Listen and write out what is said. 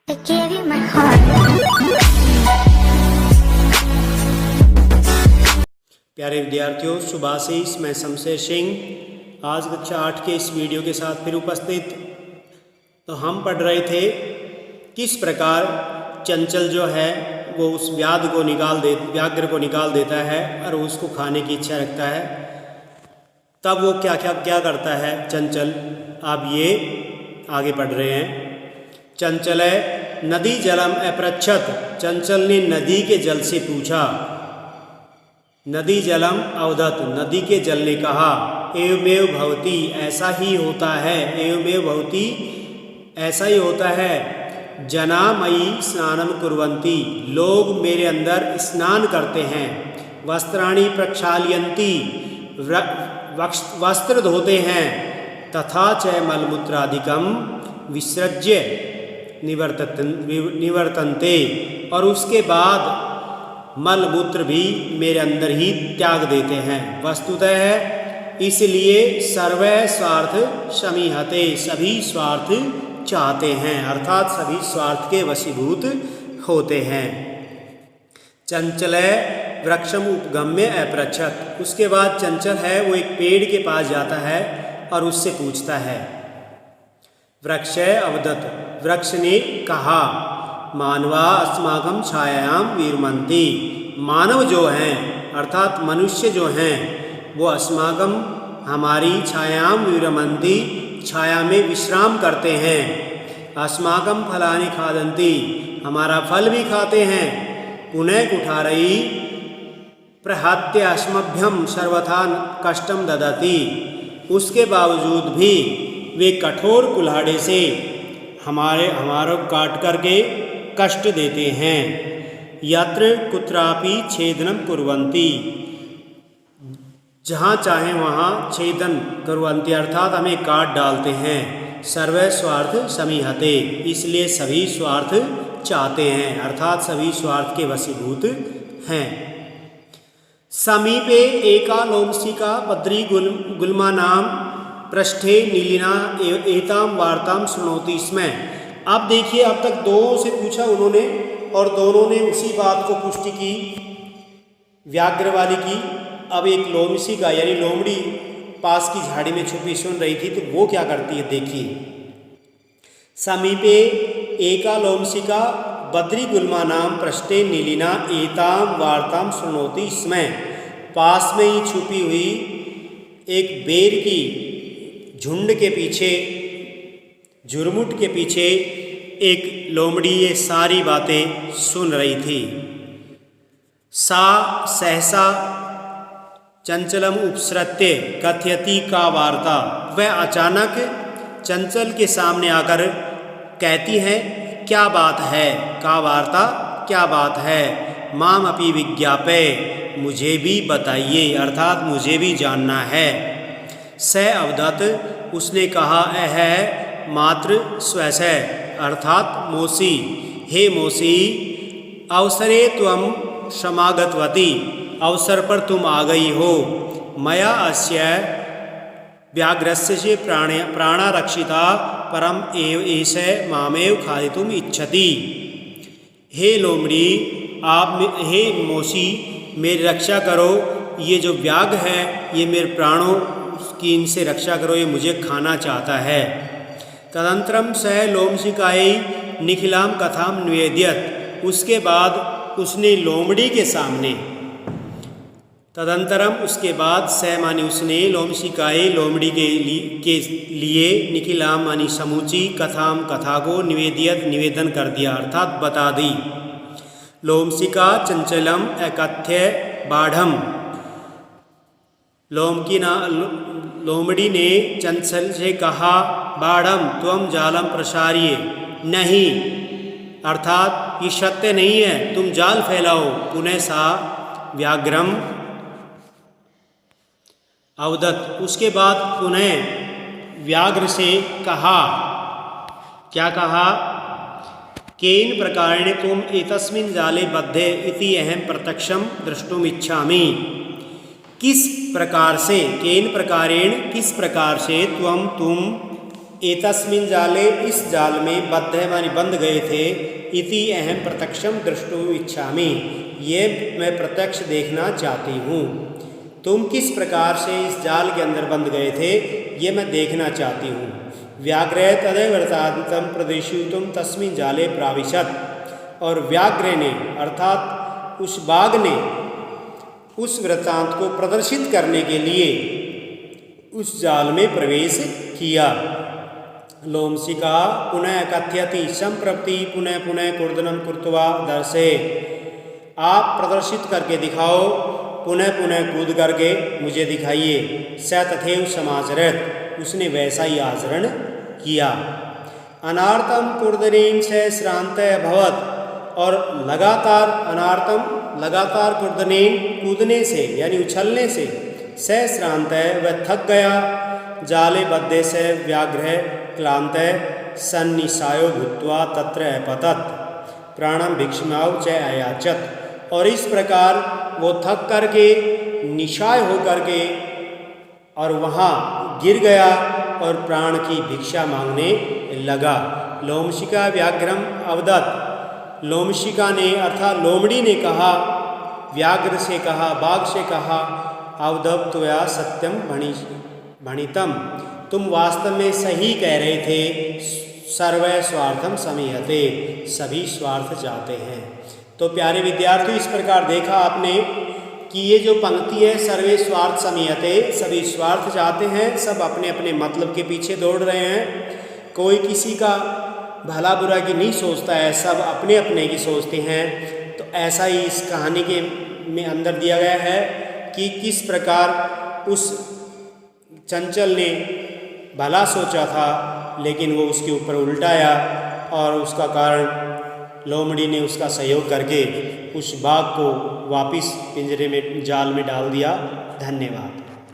I gave you my heart. प्यारे विद्यार्थियों, शुभाशीष, मैं शमशेर सिंह आज कक्षा 8 के इस वीडियो के साथ फिर उपस्थित। तो हम पढ़ रहे थे किस प्रकार चंचल जो है वो उस व्याघ्र को निकाल देता है और उसको खाने की इच्छा रखता है। तब वो क्या करता है चंचल, आप ये आगे पढ़ रहे हैं। चंचल नदी जलम अपृच्छत, चंचल ने नदी के जल से पूछा। नदी जलम अवदत, नदी के जल ने कहा। एवमेव भवति, ऐसा ही होता है। एवमेव भवति, ऐसा ही होता है। जना मयि स्नानम कुर्वन्ति, लोग मेरे अंदर स्नान करते हैं। वस्त्राणि प्रक्षालयन्ति, वस्त्र धोते हैं। तथा च मलमूत्रादिकम विसृज्य निवर्तन्ते, और उसके बाद मल मूत्र भी मेरे अंदर ही त्याग देते हैं। वस्तुतः इसलिए सर्वै स्वार्थ समीहते, सभी स्वार्थ चाहते हैं, अर्थात सभी स्वार्थ के वशीभूत होते हैं। चंचल वृक्षम उपगम्य अपृच्छत, उसके बाद चंचल है वो एक पेड़ के पास जाता है और उससे पूछता है। वृक्ष अवदत, वृक्ष ने कहा। मानवा अस्माकं छायायां विरमन्ति, मानव जो हैं अर्थात मनुष्य जो हैं वो अस्माकं हमारी छायां विरमन्ति, छाया में विश्राम करते हैं। अस्माकं फलानि खादन्ति, हमारा फल भी खाते हैं। पुनः कुठारयि प्रहत्य अस्मभ्यं सर्वथा कष्टम ददति, उसके बावजूद भी वे कठोर कुल्हाड़े से हमारो काट करके कष्ट देते हैं। यत्र कुत्रापि छेदनम कुर्वन्ति, जहाँ चाहे वहाँ छेदन कुर्वन्ति, अर्थात हमें काट डालते हैं। सर्वै स्वार्थ समीहते, इसलिए सभी स्वार्थ चाहते हैं, अर्थात सभी स्वार्थ के वशीभूत हैं। समीपे एका लोमशिका बद्री गुल्मा नाम पृष्ठे नीलिना एताम वार्ताम शृणोति स्म। अब देखिए, अब तक दो से पूछा उन्होंने और दोनों ने उसी बात को पुष्टि की, व्याघ्र वाली की। अब एक लोमशिका यानी लोमड़ी पास की झाड़ी में छुपी सुन रही थी, तो वो क्या करती है देखिए। समीपे एका लोमशिका बद्री गुल्मा नाम पृष्ठे नीलिना एताम वार्ताम शृणोति स्म, पास में ही छुपी हुई एक बेर की झुंड के पीछे, झुरमुट के पीछे एक लोमड़ी ये सारी बातें सुन रही थी। सा सहसा चंचलम उपसृत्य कथयति का वार्ता, वह अचानक चंचल के सामने आकर कहती है क्या बात है, का वार्ता क्या बात है। माम अपि विज्ञापय, मुझे भी बताइए, अर्थात मुझे भी जानना है। स अवदत, उसने कहा। है मात्र स्वस्य, अर्थात मौसी, हे मौसी। अवसरे त्वं समागतवती, अवसर पर तुम आ गई हो। मया अस्य व्याघ्रस्य प्राणा रक्षिता परम एव एष मामेव खादितुम इच्छति। हे लोमड़ी, हे मौसी, मेरी रक्षा करो। ये जो व्याघ्र है ये मेरे प्राणों की इनसे रक्षा करो, ये मुझे खाना चाहता है। तदंतरम स लोमशिकायै निखिलाम कथाम निवेद्यत, उसके बाद उसने लोमड़ी के सामने, तदंतरम उसके बाद स मानी उसने, लोमशिकायै लोमड़ी के लिए निखिलाम मानी समूची, कथाम कथा को, निवेद्यत निवेदन कर दिया, अर्थात बता दी। लोमशिका चंचलम अकथ्य बाढ़म, लोमड़ी ने चंचल से कहा। बाढ़म त्वम जालम प्रसारिये, नहीं, अर्थात ये सत्य नहीं है, तुम जाल फैलाओ। पुनः सा व्याघ्रम अवदत, उसके बाद पुनः व्याघ्र से कहा। क्या कहा? केन प्रकारेण तुम एतस्मिन् जाले बद्धे इति अहम प्रत्यक्षम द्रष्टुम इच्छामि, किस प्रकार से, केन प्रकारेण किस प्रकार से, तुम एतस्मिन् जाले इस जाल में बद्ध मानी बंध गए थे, इति अहम प्रत्यक्षम दृष्टुम इच्छामि, ये मैं प्रत्यक्ष देखना चाहती हूँ। तुम किस प्रकार से इस जाल के अंदर बंध गए थे ये मैं देखना चाहती हूँ। व्याघ्र तदेव वृत्तान्तं प्रदर्शयितुं तस्मिन् जाले प्राविशत्, और व्याघ्र ने अर्थात उस बाघ ने उस वृत्तांत को प्रदर्शित करने के लिए उस जाल में प्रवेश किया। लोमशिका पुनः कथयति संप्रति पुनः पुनः कूर्दनं कृत्वा दर्शे, आप प्रदर्शित करके दिखाओ, पुनः पुनः कूद करके मुझे दिखाइए। स तथैव समाचरत्, उसने वैसा ही आचरण किया। अनार्तम कूर्दनेन स श्रान्तः अभवत्, और लगातार कूर्दनेन कूदने से यानी उछलने से स श्रान्तः वह थक गया। जाले बद्धे स व्याघ्र क्लान्तः सन्निसायो भूत्वा तत्र अपतत् प्राणं भिक्षमाव च अयाचत, और इस प्रकार वो थक करके निशाय हो करके और वहाँ गिर गया और प्राण की भिक्षा मांगने लगा। लोमशिका व्याघ्रम अवदत्, लोमशिका ने अर्थात लोमड़ी ने कहा, व्याघ्र से कहा, बाघ से कहा, अवदत् त्वया सत्यम भणितम, तुम वास्तव में सही कह रहे थे। सर्वै स्वार्थम समीहते, सभी स्वार्थ चाहते हैं। तो प्यारे विद्यार्थियों, इस प्रकार देखा आपने कि ये जो पंक्ति है, सर्वे स्वार्थ समीहते, सभी स्वार्थ चाहते हैं, सब अपने अपने मतलब के पीछे दौड़ रहे हैं। कोई किसी का भला बुरा की नहीं सोचता है, सब अपने अपने की सोचते हैं। तो ऐसा ही इस कहानी के में अंदर दिया गया है कि किस प्रकार उस चंचल ने भला सोचा था, लेकिन वो उसके ऊपर उल्टाया, और उसका कारण लोमड़ी ने उसका सहयोग करके उस बाघ को वापस पिंजरे में जाल में डाल दिया। धन्यवाद।